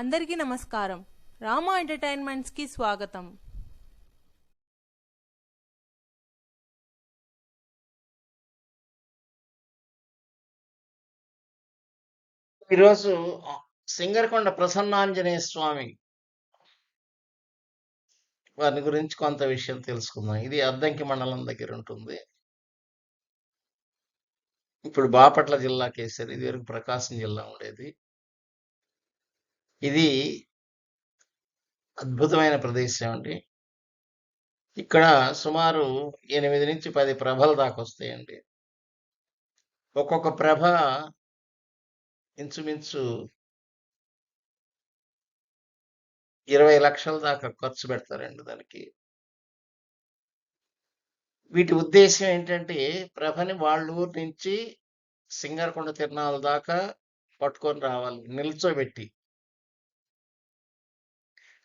అందరికీ నమస్కారం. రామా ఎంటర్టైన్మెంట్స్కి స్వాగతం. ఈరోజు సింగరకొండ ప్రసన్నాంజనేయ స్వామి వారిని గురించి కొంత విషయం తెలుసుకుందాం. ఇది అద్దంకి మండలం దగ్గర ఉంటుంది. ఇప్పుడు బాపట్ల జిల్లా కేసారు. ఇది వరకు ప్రకాశం జిల్లా ఉండేది. ఇది అద్భుతమైన ప్రదేశం అండి. ఇక్కడ సుమారు 8 నుంచి 10 ప్రభలు దాకా వస్తాయండి. ఒక్కొక్క ప్రభ ఇంచుమించు 20 లక్షల దాకా ఖర్చు పెడతారండి దానికి. వీటి ఉద్దేశం ఏంటంటే ప్రభని వాళ్ళ ఊరు నుంచి సింగరకొండ తిరణాల దాకా పట్టుకొని రావాలి. నిల్చోబెట్టి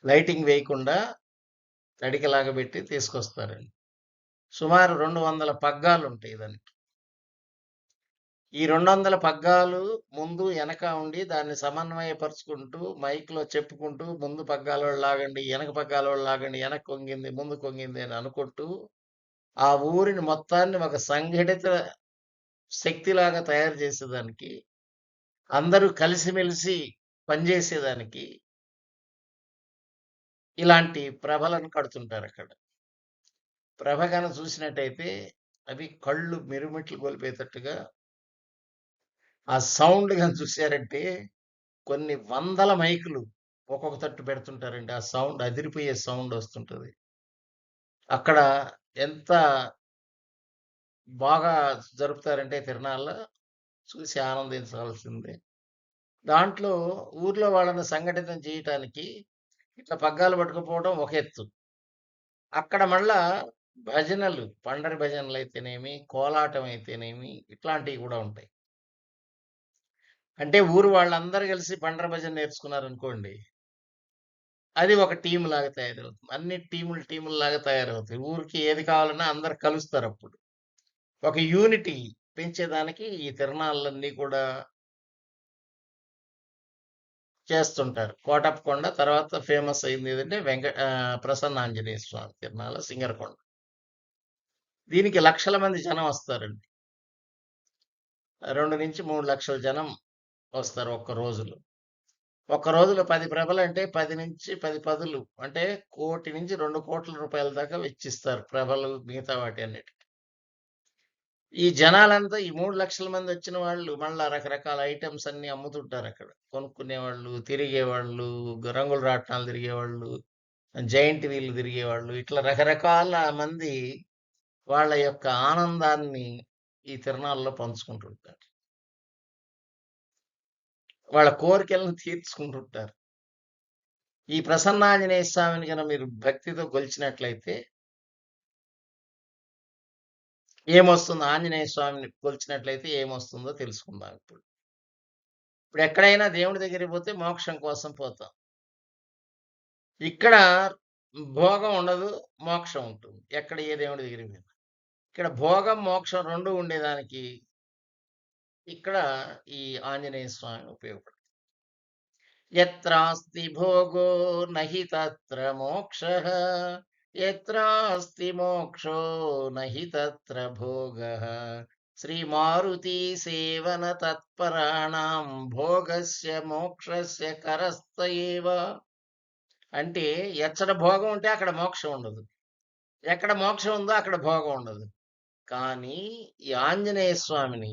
లైటింగ్ వేయకుండా తడికలాగా పెట్టి తీసుకొస్తారండి. సుమారు 200 పగ్గాలు ఉంటాయి దానికి. ఈ 200 పగ్గాలు ముందు వెనక ఉండి దాన్ని సమన్వయపరుచుకుంటూ మైక్లో చెప్పుకుంటూ ముందు పగ్గాల వాళ్ళు లాగండి, వెనక పగ్గాల వాళ్ళు లాగండి, వెనక కొంగింది ముందు కొంగింది అని అనుకుంటూ ఆ ఊరిని మొత్తాన్ని ఒక సంఘటిత శక్తిలాగా తయారు చేసేదానికి, అందరూ కలిసిమెలిసి పనిచేసేదానికి ఇలాంటి ప్రభలను కడుతుంటారు అక్కడ. ప్రభ కనుక చూసినట్టయితే అవి కళ్ళు మిరుమిట్లు గొలిపేటట్టుగా, ఆ సౌండ్ కనుక చూశారంటే కొన్ని వందల మైకులు ఒక్కొక్క తట్టు పెడుతుంటారండి. ఆ సౌండ్ అదిరిపోయే సౌండ్ వస్తుంటది. అక్కడ ఎంత బాగా జరుపుతారంటే తిరణాల్లో చూసి ఆనందించాల్సిందే. దాంట్లో ఊర్లో వాళ్ళని సంఘటితం చేయటానికి ఇట్లా పగ్గాలు పట్టుకుపోవడం ఒక ఎత్తు. అక్కడ మళ్ళా భజనలు, పండరి భజనలు అయితేనేమి, కోలాటం అయితేనేమి ఇట్లాంటివి కూడా ఉంటాయి. అంటే ఊరు వాళ్ళందరూ కలిసి పండరి భజన నేర్చుకున్నారనుకోండి, అది ఒక టీమ్ లాగా తయారవుతుంది. అన్ని టీములు లాగా తయారవుతాయి. ఊరికి ఏది కావాలన్నా అందరు కలుస్తారు అప్పుడు. ఒక యూనిటీ పెంచేదానికి ఈ తిరణాలన్నీ కూడా చేస్తుంటారు. కోటప్పకొండ తర్వాత ఫేమస్ అయింది ఏదంటే ప్రసన్న ఆంజనేయ స్వామి తిరణాల సింగరకొండ. దీనికి లక్షల మంది జనం వస్తారండి. 2 నుంచి 3 లక్షల జనం వస్తారు ఒక్క రోజులో. ఒక్క రోజులో 10 ప్రభలంటే 10 నుంచి 10 పదులు అంటే 1,00,00,000 నుంచి 2,00,00,000 రూపాయల దాకా వెచ్చిస్తారు ప్రభలు మిగతా వాటి అన్నిటికి. ఈ జనాలంతా ఈ 3 లక్షల మంది వచ్చిన వాళ్ళు మళ్ళా రకరకాల ఐటమ్స్ అన్ని అమ్ముతుంటారు అక్కడ. కొనుక్కునేవాళ్ళు, తిరిగేవాళ్ళు, రంగుల రాట్నాలు తిరిగేవాళ్ళు, జైంట్ వీల్ తిరిగేవాళ్ళు, ఇట్లా రకరకాల మంది వాళ్ళ యొక్క ఆనందాన్ని ఈ తిరణాల్లో పంచుకుంటుంటారు. వాళ్ళ కోరికలను తీర్చుకుంటుంటారు. ఈ ప్రసన్నాంజనేయ స్వామిని కనుక మీరు భక్తితో కొలిచినట్లయితే ఏమొస్తుందో, ఆంజనేయ స్వామిని కొలిచినట్లయితే ఏమొస్తుందో తెలుసుకుందాం ఇప్పుడు. ఇప్పుడు ఎక్కడైనా దేవుడి దగ్గరికి పోతే మోక్షం కోసం పోతాం. ఇక్కడ భోగం ఉండదు, మోక్షం ఉంటుంది. ఎక్కడ ఏ దేవుడి దగ్గరికి పోయినా. ఇక్కడ భోగం, మోక్షం 2 ఉండేదానికి ఇక్కడ ఈ ఆంజనేయ స్వామి ఉపయోగపడుతుంది. యత్రాస్తి భోగో నహి తత్ర మోక్షః, యత్రాస్తి మోక్షో నహి తత్ర భోగః. శ్రీ మారుతి సేవన తత్పరాణం భోగస్య మోక్షస్య కరస్థ ఏవ. అంటే ఎచ్చట భోగం ఉంటే అక్కడ మోక్షం ఉండదు, ఎక్కడ మోక్షం ఉందో అక్కడ భోగం ఉండదు. కానీ ఈ ఆంజనేయ స్వామిని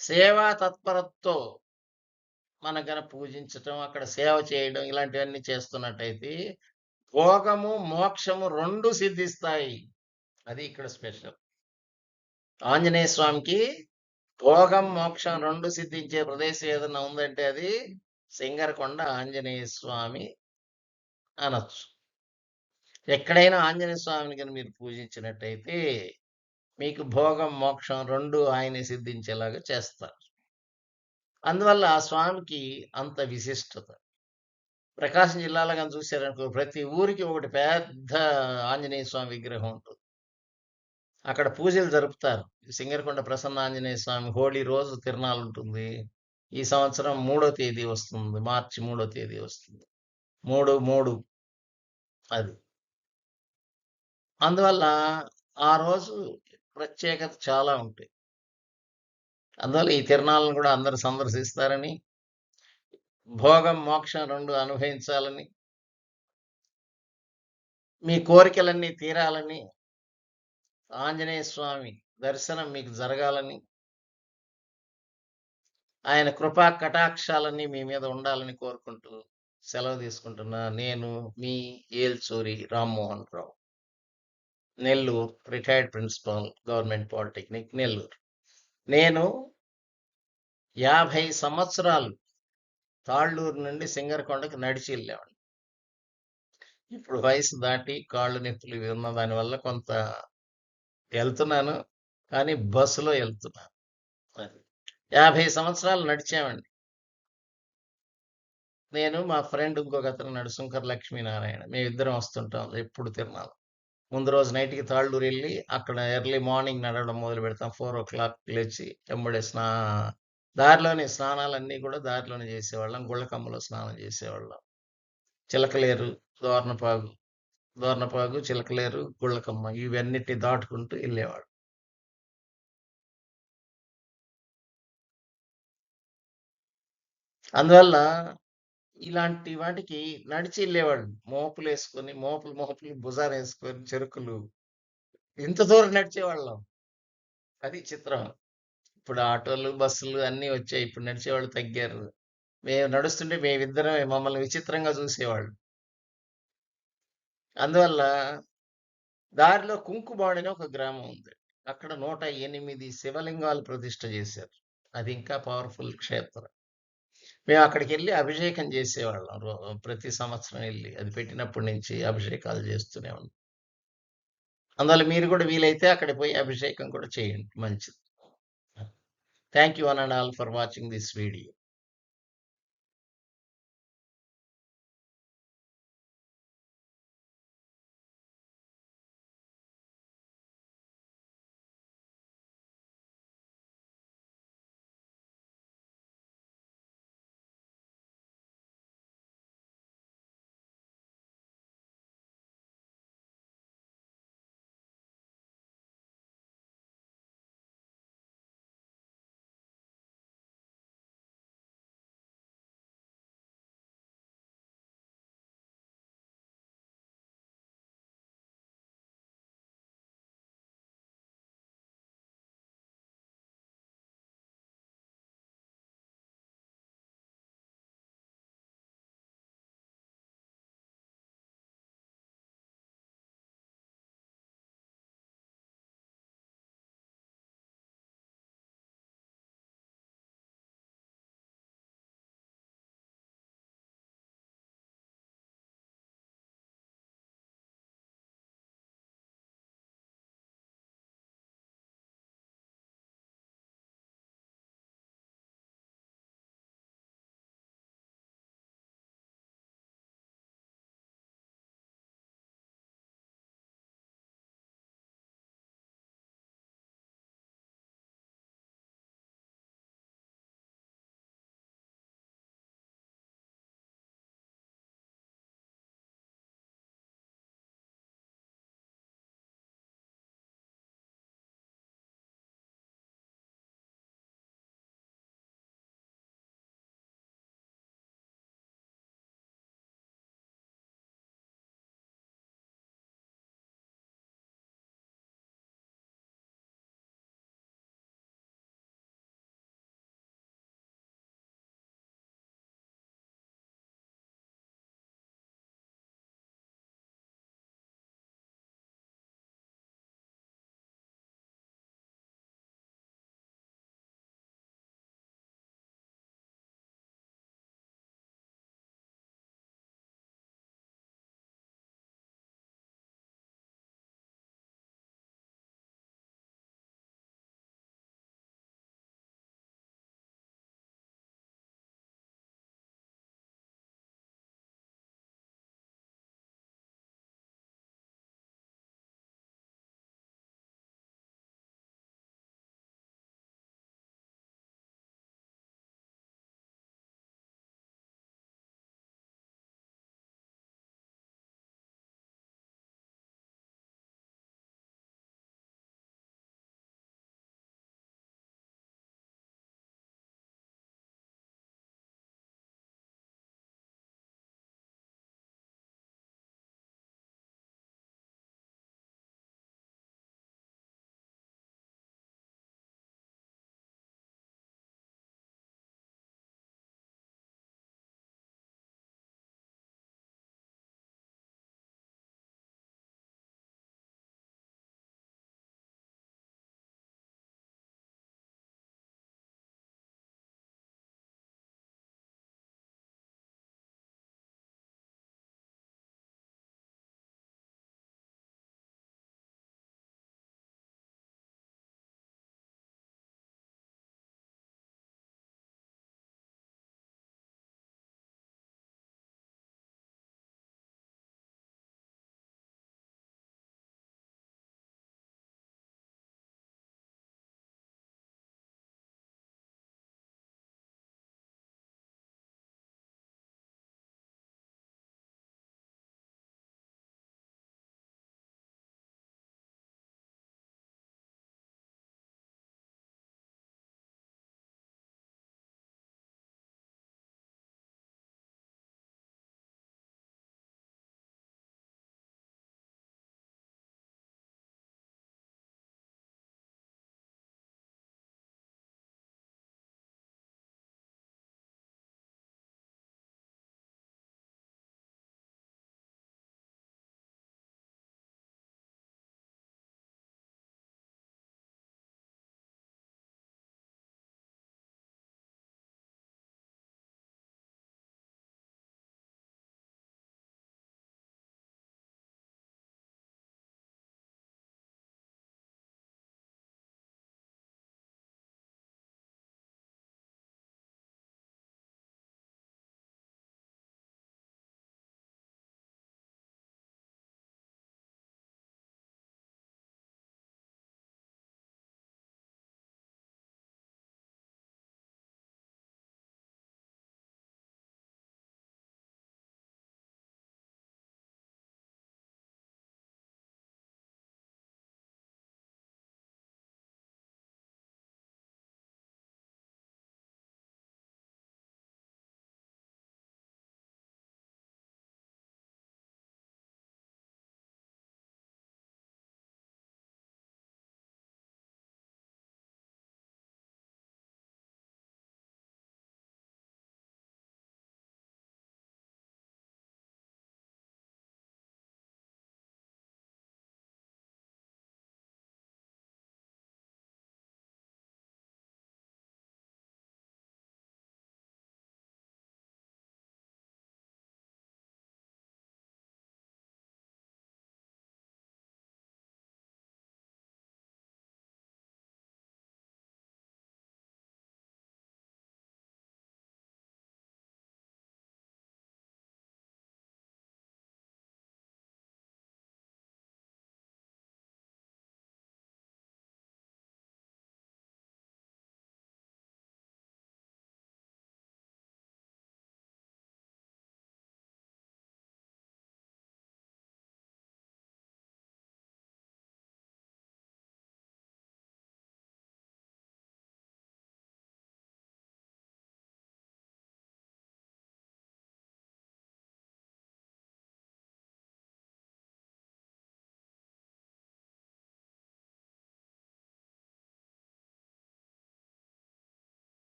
సేవా తత్పరతో మనం కనుక పూజించటం, అక్కడ సేవ చేయడం ఇలాంటివన్నీ చేస్తున్నట్టయితే భోగము మోక్షము 2 సిద్ధిస్తాయి. అది ఇక్కడ స్పెషల్. ఆంజనేయ స్వామికి భోగం మోక్షం 2 సిద్ధించే ప్రదేశం ఏదైనా ఉందంటే అది సింగరకొండ ఆంజనేయ స్వామి అనొచ్చు. ఎక్కడైనా ఆంజనేయ స్వామిని కనుక మీరు పూజించినట్టయితే మీకు భోగం మోక్షం 2 ఆయనే సిద్ధించేలాగా చేస్తారు. అందువల్ల ఆ స్వామికి అంత విశిష్టత. ప్రకాశం జిల్లాలో కానీ చూశారనుకో ప్రతి ఊరికి ఒకటి పెద్ద ఆంజనేయ స్వామి విగ్రహం ఉంటుంది. అక్కడ పూజలు జరుపుతారు. సింగరకొండ ప్రసన్న ఆంజనేయ స్వామి హోళీ రోజు తిరణాలు ఉంటుంది. ఈ సంవత్సరం 3వ తేదీ వస్తుంది. మార్చి 3వ తేదీ వస్తుంది. 3 అది. అందువల్ల ఆ రోజు ప్రత్యేకత చాలా ఉంటాయి. అందువల్ల ఈ తిరునాళ్ళను కూడా అందరూ సందర్శిస్తారని, భోగం, మోక్షం 2 అనుభవించాలని, మీ కోరికలన్నీ తీరాలని, ఆంజనేయ స్వామి దర్శనం మీకు జరగాలని, ఆయన కృపా కటాక్షాలన్నీ మీ మీద ఉండాలని కోరుకుంటూ సెలవు తీసుకుంటున్నా. నేను మీ Elchuri Rammohan Rao. Nellore, retired principal, government polytechnic, Nellore. నేను 50 సంవత్సరాలు తాళ్ళూరు నుండి సింగరకొండకి నడిచి వెళ్ళేవాడిని. ఇప్పుడు వయసు దాటి కాళ్ళు నొప్పులు ఇవి ఉన్న దానివల్ల కొంత వెళ్తున్నాను. కానీ బస్సులో వెళ్తున్నాను. అది. 50 సంవత్సరాలు నడిచామండి. నేను, మా ఫ్రెండ్ ఇంకొకతను ఉన్నాడు సుంకర లక్ష్మీనారాయణ. మేమిద్దరం వస్తుంటాం ఎప్పుడు తిరునాళ్ళ. ముందు రోజు నైట్‌కి తాళ్ళూరు ఎళ్లి, అక్కడ ఎర్లీ మార్నింగ్ నడవడం మొదలుపెడతాం. 4:00 లేచి ఎంబడే దారిలోనే స్నానాలన్నీ కూడా దారిలోనే చేసేవాళ్ళం. గుళ్ళకమ్మలో స్నానం చేసేవాళ్ళం. చిలకలేరు, దోర్నపాగు, చిలకలేరు, గుళ్ళకమ్మ ఇవన్నిటిని దాటుకుంటూ ఎళ్ళేవాళ్ళం. అందువల్ల ఇలాంటి వాటికి నడిచి ఎళ్ళేవాళ్ళు. మోపులు భుజానేసుకొని చెరుకులు ఇంత దూరం నడిచేవాళ్ళం. అది చిత్రం. ఇప్పుడు ఆటోలు, బస్సులు అన్నీ వచ్చాయి. ఇప్పుడు నడిచేవాళ్ళు తగ్గారు. మేము నడుస్తుంటే మేమిద్దరమే మమ్మల్ని విచిత్రంగా చూసేవాళ్ళు. అందువల్ల దారిలో కుంకుబాడు అని ఒక గ్రామం ఉంది. అక్కడ 108 శివలింగాలు ప్రతిష్ఠ చేశారు. అది ఇంకా పవర్‌ఫుల్ క్షేత్రం. మేము అక్కడికెళ్ళి అభిషేకం చేసేవాళ్ళం. ప్రతి సంవత్సరం ఎళ్లి. అది పెట్టినప్పటి నుంచి అభిషేకాలు చేస్తూనే ఉన్నాం. అందువల్ల మీరు కూడా వీలైతే అక్కడికి పోయి అభిషేకం కూడా చేయండి. మంచిది. Thank you one and all for watching this video.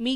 Me